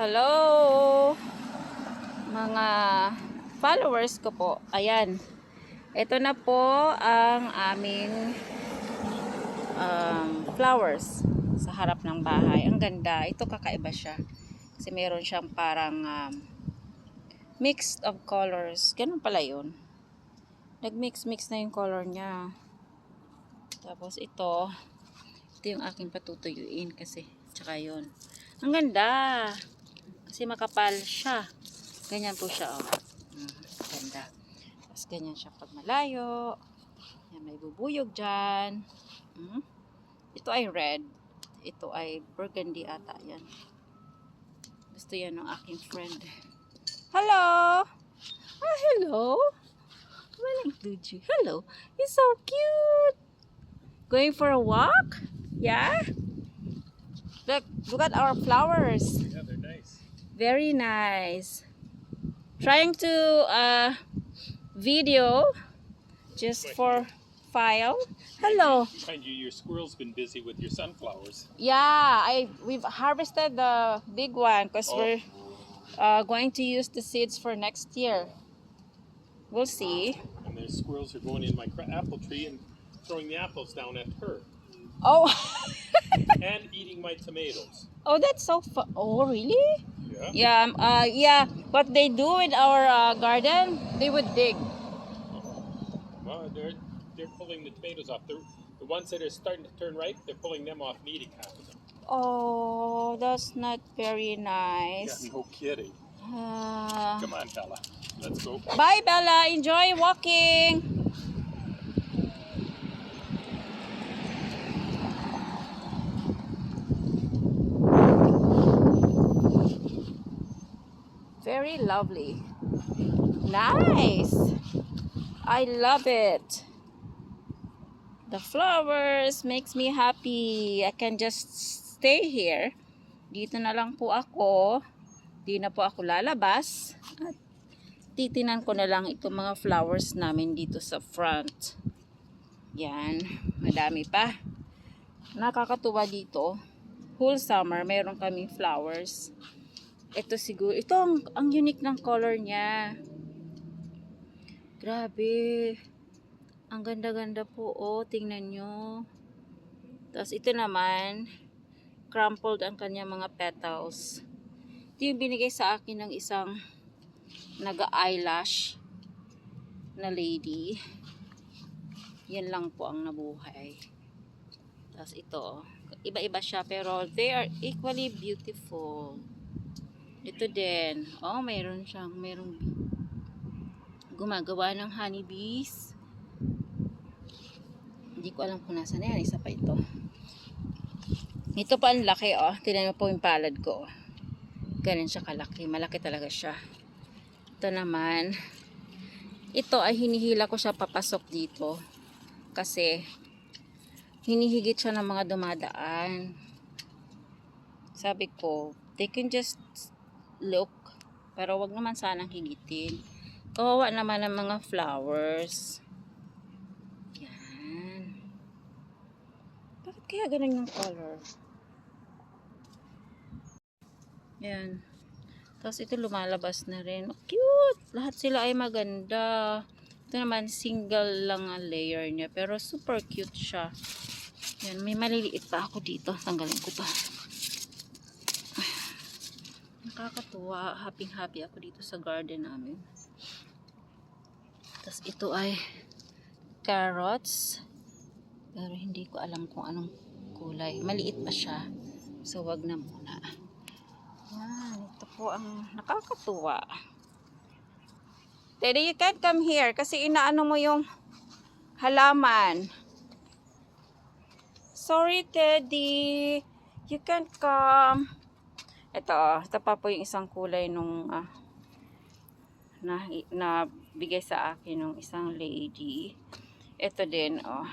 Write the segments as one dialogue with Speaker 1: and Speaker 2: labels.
Speaker 1: Hello mga followers ko po. Ayan. Ito na po ang aming flowers sa harap ng bahay. Ang ganda. Ito kakaiba siya. Kasi meron siyang parang mixed of colors. Ganun pala yun. Nag-mix-mix na yung color niya. Tapos ito yung aking patutuyuin kasi. Tsaka yun. Ang ganda. Kasi makapal siya. Ganyan po siya, oh. Ganda. Tapos ganyan siya pag malayo. Yan, may bubuyog dyan. Ito ay red. Ito ay burgundy ata. Yan. Gusto yan ng aking friend. Hello! Ah, hello! Walang Luigi. Hello! You're so cute! Going for a walk? Yeah? Look at our flowers.
Speaker 2: Yeah, they're nice.
Speaker 1: Very nice. Trying to video just for file. Hello.
Speaker 2: Mind you, your squirrel's been busy with your sunflowers.
Speaker 1: Yeah, we've harvested the big one because
Speaker 2: Oh.
Speaker 1: we're going to use the seeds for next year. We'll see.
Speaker 2: And the squirrels are going in my apple tree and throwing the apples down at her.
Speaker 1: Oh,
Speaker 2: And eating my tomatoes.
Speaker 1: oh, that's so fun. Oh, really?
Speaker 2: Yeah.
Speaker 1: Yeah. Yeah. What they do in our garden, they would dig.
Speaker 2: Well, they're pulling the tomatoes off. The ones that are starting to turn ripe, they're pulling them off and eating half of them.
Speaker 1: Oh, that's not very
Speaker 2: Yeah,
Speaker 1: nice.
Speaker 2: no kidding.
Speaker 1: Uh,
Speaker 2: Come on, Bella. Let's go.
Speaker 1: Bye, Bella. Enjoy walking. Very lovely. Nice. I love it. The flowers makes me happy. I can just stay here. Dito na lang po ako. Di na po ako lalabas. At titinan ko na lang itong mga flowers namin dito sa front. Yan. Madami pa. Nakakatuwa dito. Whole summer, mayroon kaming flowers. Ito siguro. Ito ang unique ng color niya. Grabe. Ang ganda-ganda po. Oh, tingnan nyo. Tapos ito naman, crumpled ang kanyang mga petals. Ito yung binigay sa akin ng isang naga-eyelash na lady. Yan lang po ang nabuhay. Tapos ito, iba-iba siya pero they are equally beautiful. Ito din. Oh, mayroong gumagawa ng honeybees. Hindi ko alam kung nasa na yan. Isa pa ito. Ito pa ang laki, oh. Tignan mo po yung palad ko. Ganun siya kalaki. Malaki talaga siya. Ito naman. Ito ay hinihila ko siya papasok dito. Kasi hinihigit siya ng mga dumadaan. Sabi ko, they can just look. Pero wag naman sanang higitin. Kawawa naman ng mga flowers. Yan. Bakit kaya ganun yung color? Yan. Tapos ito lumalabas na rin. Oh, cute! Lahat sila ay maganda. Ito naman single lang ang layer niya. Pero super cute siya. Yan. May maliliit pa ako dito. Tanggalin ko to. Nakakatuwa. Happy ako dito sa garden namin. Tapos ito ay carrots. Pero hindi ko alam kung anong kulay. Maliit pa siya. So wag na muna. Yan. Ito po ang nakakatuwa. Daddy, you can't come here kasi inaano mo yung halaman. Sorry, Teddy. You can't come. Ito pa po yung isang kulay nung na bigay sa akin ng isang lady. Ito din, oh.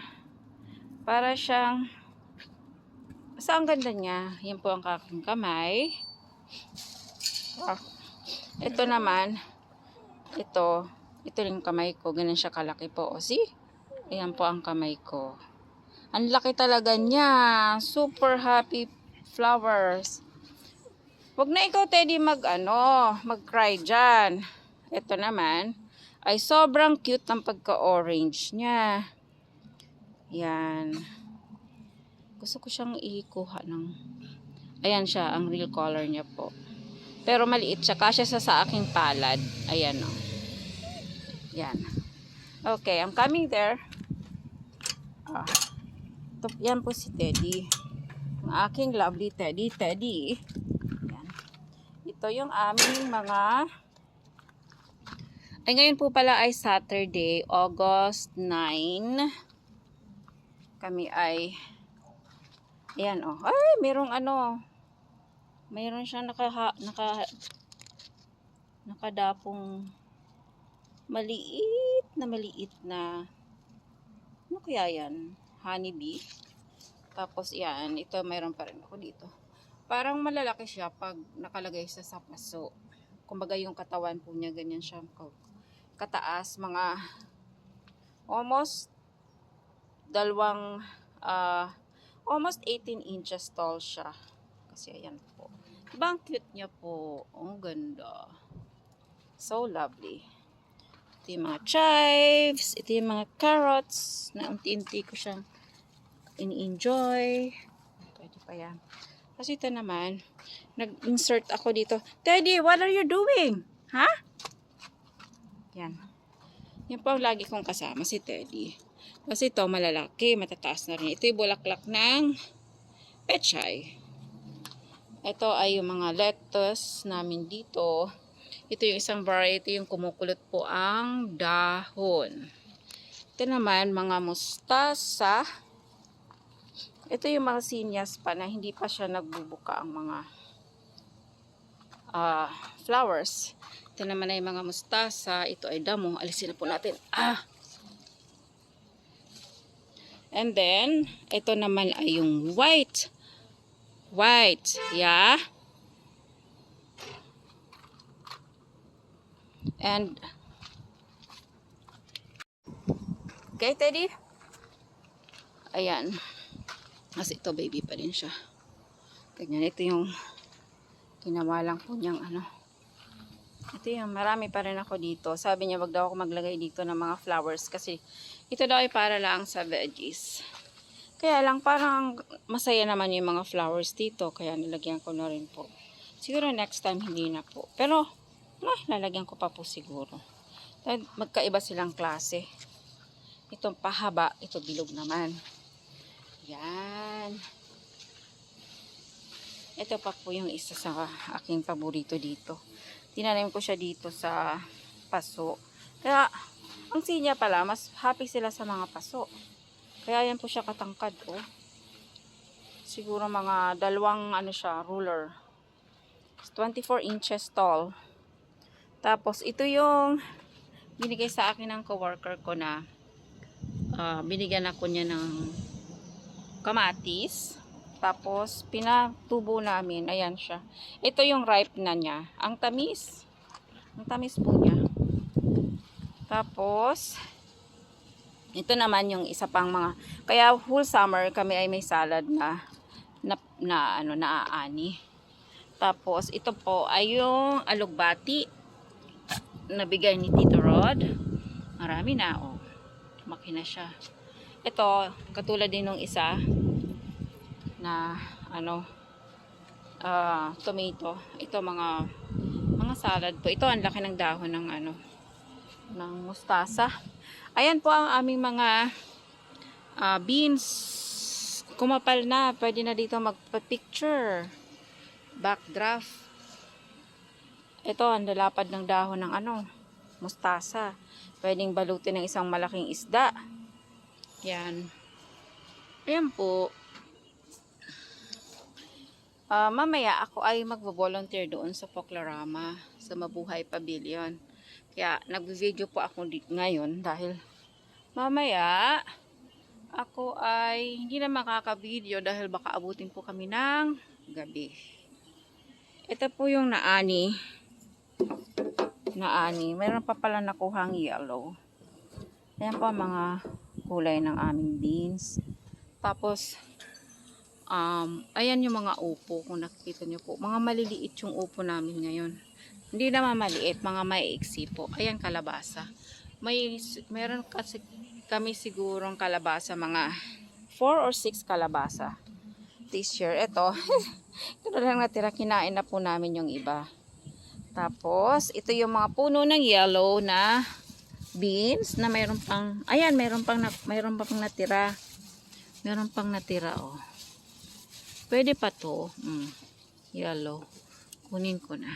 Speaker 1: Para siyang basta ang ganda niya. Yan po ang aking kamay. Oh. Ito naman, ito yung kamay ko. Ganun siya kalaki po. O, see? Ayan po ang kamay ko. Ang laki talaga niya. Super happy flowers. Wag na ikaw, Teddy, mag-cry dyan. Ito naman, ay sobrang cute ng pagka-orange niya. Yan. Gusto ko siyang ikuha ng... Ayan siya, ang real color niya po. Pero maliit siya, kasya sa aking palad. Ayan o. Yan. Okay, I'm coming there. Yan po si Teddy. Ang aking lovely Teddy. Yan. Ito yung aming mga... Ay, ngayon po pala ay Saturday, August 9. Kami ay... Ayan o. Ay, merong mayroon siyang nakadapong maliit na ano kaya yan? Honeybee. Tapos yan, ito mayroon pa rin ako dito. Parang malalaki siya pag nakalagay sa paso. Kumbaga yung katawan po niya ganyan siya kataas, mga almost almost 18 inches tall siya. Kasi ayan po. Diba ang cute niya po? Ang ganda. So lovely. Ito yung mga chives. Ito yung mga carrots. Na unti-unti ko siyang in-enjoy. Pwede pa yan. Kasi ito naman, nag-insert ako dito. Teddy, what are you doing? Ha? Yan. Yan po ang lagi kong kasama, si Teddy. Kasi ito, malalaki, matataas na rin. Ito yung bulaklak ng pechay. Ito ay yung mga lettuce namin dito. Ito yung isang variety, yung kumukulot po ang dahon. Ito naman, mga mustasa. Ito yung mga sinyas pa na hindi pa siya nagbubuka ang mga flowers. Ito naman ay mga mustasa. Ito ay damo. Alisin na po natin. And then, ito naman ay yung white. Yeah. And, okay, Teddy? Ayan. Kasi ito, baby pa din siya. Ganyan, ito yung ginawa lang po niyang Ito yung marami pa rin ako dito. Sabi niya, wag daw ako maglagay dito ng mga flowers kasi ito daw ay para lang sa veggies. Kaya lang parang masaya naman yung mga flowers dito. Kaya nilagyan ko na rin po. Siguro next time hindi na po. Pero lalagyan ko pa po siguro. Dahil magkaiba silang klase. Itong pahaba, ito bilog naman. Yan. Ito pa po yung isa sa aking paborito dito. Tinanim ko siya dito sa paso. Kaya, ang sinya pala, mas happy sila sa mga paso. Kaya yan po siya katangkad, oh. Siguro mga dalawang, ruler. 24 inches tall. Tapos, ito yung binigay sa akin ng coworker ko na binigyan ako niya ng kamatis. Tapos, pinatubo namin. Ayan siya. Ito yung ripe na niya. Ang tamis. Ang tamis po niya. Tapos, ito naman yung isa pang mga... Kaya, whole summer kami ay may salad na naaani. Tapos, ito po ay yung alugbati na bigay ni Tito Rod. Marami na, oh. Lumaki na siya. Ito, katulad din ng isa na tomato. Ito mga salad po. Ito ang laki ng dahon ng ng mustasa. Ayan po ang aming mga beans. Kumapal na. Pwede na dito magpa-picture. Backdraft. Ito ang lalapad ng dahon ng mustasa. Pwedeng balutin ng isang malaking isda. Yan. Ayan po. Mamaya ako ay magvo-volunteer doon sa Poclarama, sa Mabuhay Pavilion. Kaya nagvi-video po ako ngayon dahil mamaya ako ay hindi na makaka-video dahil baka abutin po kami ng gabi. Ito po yung naani. Meron pa pala nakuhang yellow. Ayan po ang mga kulay ng aming beans. Tapos Ayan yung mga upo, kung nakikita nyo po. Mga maliliit yung upo namin ngayon. Hindi naman maliit, mga maiiksi po. Ayan, kalabasa. Meron kasi kami sigurong kalabasa, mga 4 or 6 kalabasa. This year, ito. Ito na lang natira, kinain na po namin yung iba. Tapos, ito yung mga puno ng yellow na beans na mayroon pang, ayan, mayroon pang natira. Meron pang natira, oh. Pwede pa to. Yellow. Kunin ko na.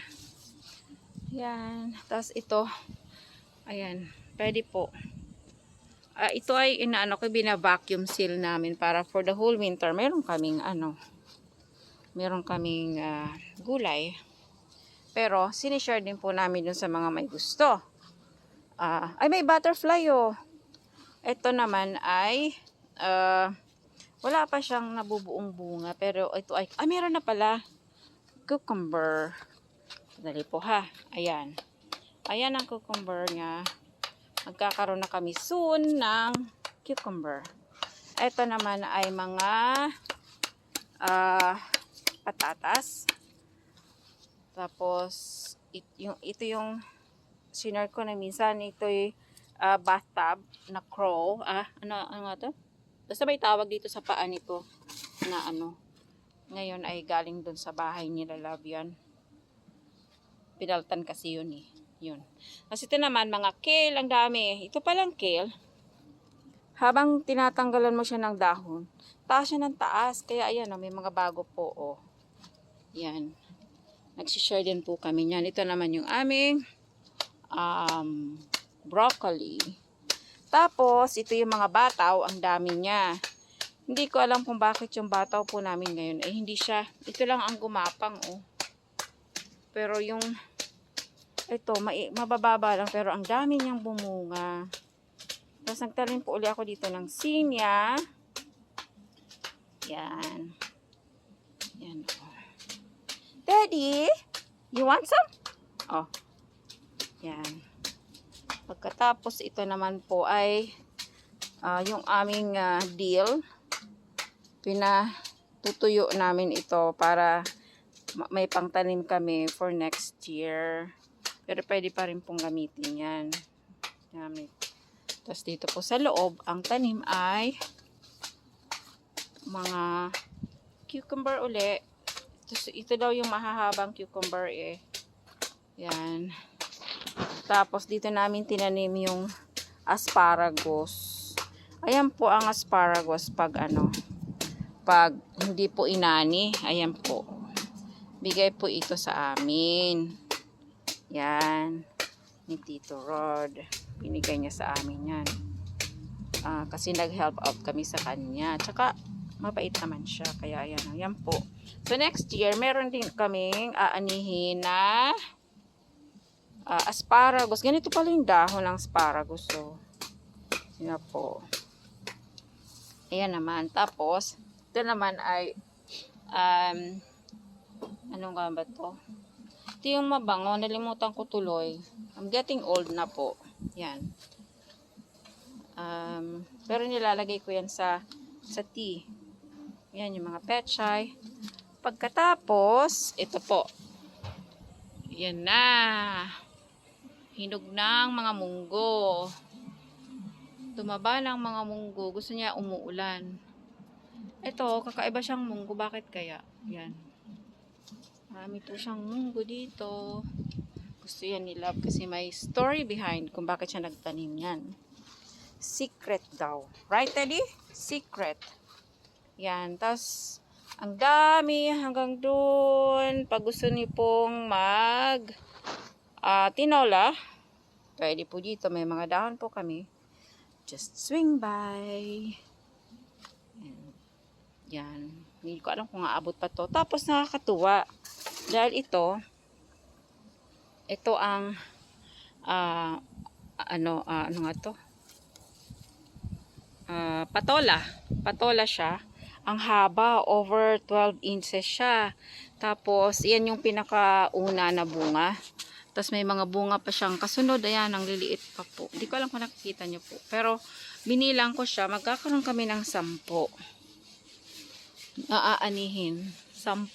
Speaker 1: Yan. Tapos ito. Ayan. Pwede po. Ito ay inaano ko, bina-vacuum seal namin para for the whole winter. Meron kaming gulay. Pero sinishare din po namin dun sa mga may gusto. Ay, may butterfly, oh. Ito naman ay wala pa siyang nabubuong bunga, pero ito ay meron na pala. Cucumber. Dali po ha. Ayan. Ayan ang cucumber niya. Magkakaroon na kami soon ng cucumber. Ito naman ay mga patatas. Tapos ito yung sinare ko na minsan, ito yung bathtub na crow. Ano nga to? Basta may tawag dito sa paa nito na ano. Ngayon ay galing dun sa bahay nila, love yan. Pinaltan kasi yun eh. Yun. Kasi ito naman, mga kale, ang dami. Ito palang kale. Habang tinatanggalan mo siya ng dahon, taas siya ng taas. Kaya ayan, may mga bago po. Oh. Yan. Nagsishare din po kami yan. Ito naman yung aming broccoli. Tapos, ito yung mga bataw, ang dami niya. Hindi ko alam kung bakit yung bataw po namin ngayon ay hindi siya, ito lang ang gumapang, oh. Pero yung, ito, mabababa lang, pero ang dami niyang bumunga. Tapos, nagtanim po uli ako dito ng sinya. Yan. Yan, oh. Daddy, you want some? Oh. Yan. Pagkatapos, ito naman po ay yung aming dill. Pinatutuyo namin ito para may pangtanim kami for next year. Pero pwede pa rin pong gamitin yan. Tapos dito po sa loob, ang tanim ay mga cucumber uli. Ito daw yung mahahabang cucumber eh. Yan. Tapos dito namin tinanim yung asparagus. Ayan po ang asparagus pag hindi po inani. Ayan po. Bigay po ito sa amin. Yan. Ni Tito Rod. Binigay niya sa amin yan. Kasi nag-help out kami sa kanya. Tsaka mabait naman siya. Kaya ayan. Ayan po. So next year, meron din kaming aanihin na asparagus. Ganito pala yung dahon ng asparagus. So, yun po. Ayan naman. Tapos, ito naman ay ano nga ba to? Ito yung mabango. Nalimutan ko tuloy. I'm getting old na po. Yan. Pero nilalagay ko yan sa tea. Yan yung mga pechay. Pagkatapos, ito po. Yan na. Hinog ng mga munggo. Tumaba ng mga munggo. Gusto niya umuulan. Ito, kakaiba siyang munggo. Bakit kaya? Yan. Marami po siyang munggo dito. Gusto yan ni Love kasi may story behind kung bakit siya nagtanim yan. Secret daw. Right, Teddy? Secret. Yan. Tapos, ang dami hanggang dun. Pag gusto niyo pong tinola, pwede po dito. May mga dahon po kami. Just swing by. Yan. Hindi ko alam kung aabot pa to. Tapos nakakatuwa. Dahil ito ang ano nga to? Patola. Patola siya. Ang haba, over 12 inches siya. Tapos, yan yung pinakauna na bunga. Tapos, may mga bunga pa siyang kasunod. Ayan, ang liliit pa po. Hindi ko alam kung nakikita nyo po. Pero, binilang ko siya. Magkakaroon kami ng 10. Aaanihin. 10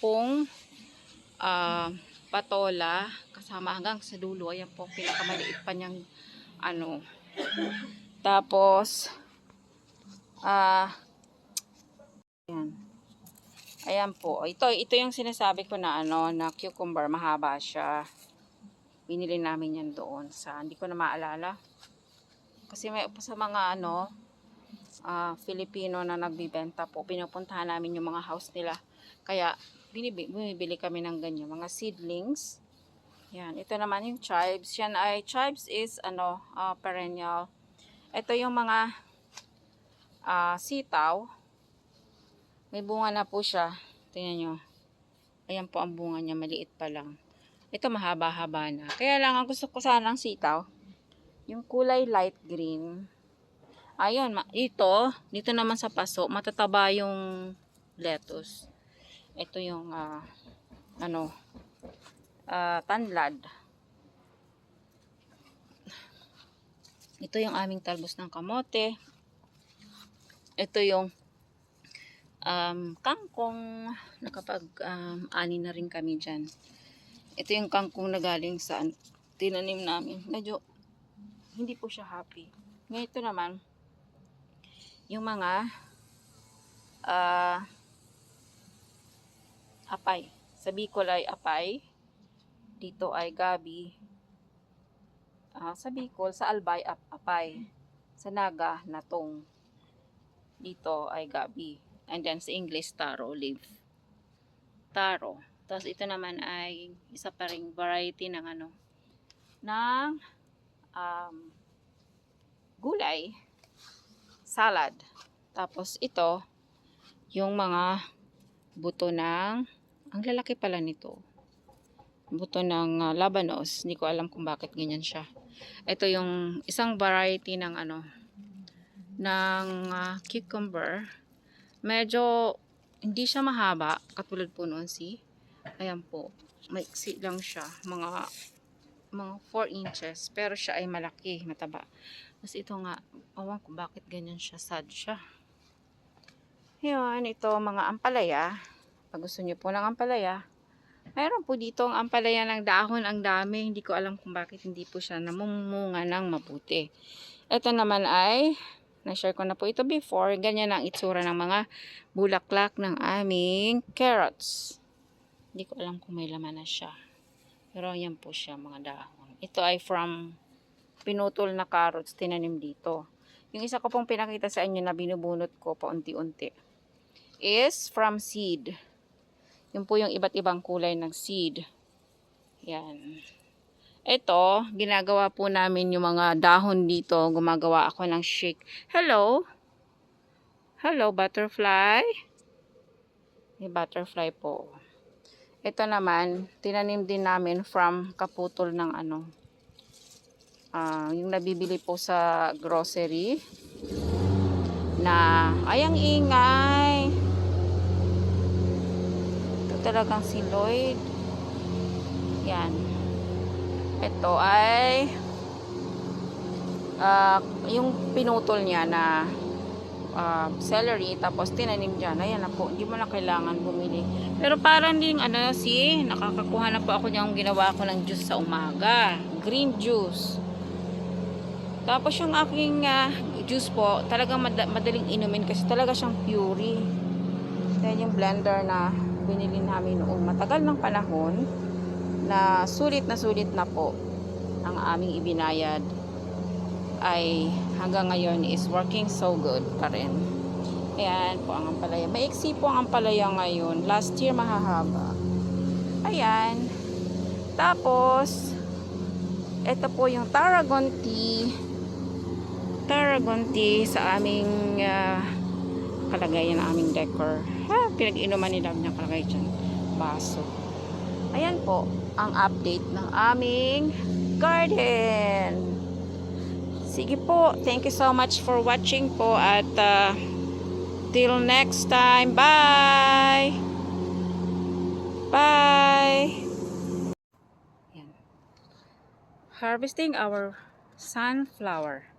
Speaker 1: patola kasama hanggang sa dulo. Ayan po, pinakamaliit pa niyang ano. Tapos ayan. Ayan po. Ito yung sinasabi ko na ano, na cucumber, mahaba siya. Binili namin yan doon sa, hindi ko na maalala. Kasi may sa mga ano, Filipino na nagbibenta po, pinupuntahan namin yung mga house nila. Kaya bumibili kami ng ganyan, mga seedlings. Yan, ito naman yung chives. Yan ay, chives is ano, perennial. Ito yung mga sitaw. May bunga na po siya. Tingnan nyo. Ayan po ang bunga niya, maliit pa lang. Ito mahaba-haba na. Kaya lang, ang gusto ko sanang sitaw, yung kulay light green. Ayun, dito naman sa paso, matataba yung lettuce. Ito yung, tanlad. Ito yung aming talbos ng kamote. Ito yung kangkong. Nakapag-ani na rin kami dyan. Ito yung kangkong na galing sa tinanim namin. Medyo hindi po siya happy. Ngayon ito naman, yung mga apay. Sa Bicol ay apay. Dito ay gabi. Sa Bicol, sa Albay, apay. Sa Naga, natong. Dito ay gabi. And then sa English, taro leaf. Taro. Tapos ito naman ay isa pa ring variety ng ng gulay, salad. Tapos ito, yung mga buto ng, ang lalaki pala nito, buto ng labanos. Hindi ko alam kung bakit ganyan siya. Ito yung isang variety ng cucumber. Medyo hindi siya mahaba katulad po noon, ayan po, maiksi lang siya, mga 4 inches, pero siya ay malaki, mataba. Tapos ito nga, awan ko bakit ganyan siya, sad siya. Yun, ito mga ampalaya. Pag gusto niyo po ng ampalaya, mayroon po dito ang ampalaya ng dahon, ang dami. Hindi ko alam kung bakit hindi po siya namumunga ng mabuti. Ito naman ay, na-share ko na po ito before, ganyan ang itsura ng mga bulaklak ng aming carrots. Hindi ko alam kung may laman na siya. Pero yan po siya, mga dahon. Ito ay from pinutol na carrots, tinanim dito. Yung isa ko pong pinakita sa inyo na binubunot ko paunti-unti is from seed. Yun po yung iba't ibang kulay ng seed. Yan. Ito, ginagawa po namin yung mga dahon dito. Gumagawa ako ng shake. Hello? Hello, butterfly? May butterfly po. Ito naman, tinanim din namin from kaputol ng yung nabibili po sa grocery. Na, ayang ingay. Ito talagang si Lloyd. Yan. Ito ay yung pinutol niya na celery, tapos tinanim dyan. Ayan na po, hindi mo na kailangan bumili. Pero parang din nakakakuha na po ako niyang ginawa ko ng juice sa umaga, green juice. Tapos yung aking juice po, talagang madaling inumin kasi talaga siyang puree. Then yung blender na binili namin noong matagal ng panahon, na sulit na po ang aming ibinayad, ay hanggang ngayon is working so good pa rin. Ayan po ang ampalaya. Maiksi po ang ampalaya ngayon. Last year mahahaba. Ayan. Tapos, ito po yung Tarragon tea. Tarragon tea sa aming kalagayan ng aming decor. Pinag-inuman nila ng kalagay dyan. Baso. Ayan po ang update ng aming garden. Sige po, thank you so much for watching po at till next time, bye! Bye! Yan. Harvesting our sunflower.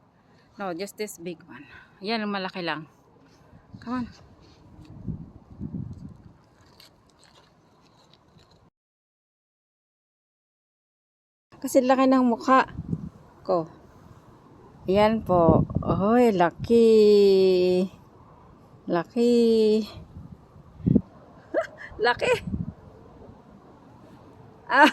Speaker 1: No, just this big one. Yan, malaki lang. Come on. Kasi laki ng mukha ko. Yan po. Oy, laki. Laki. Laki. Ah,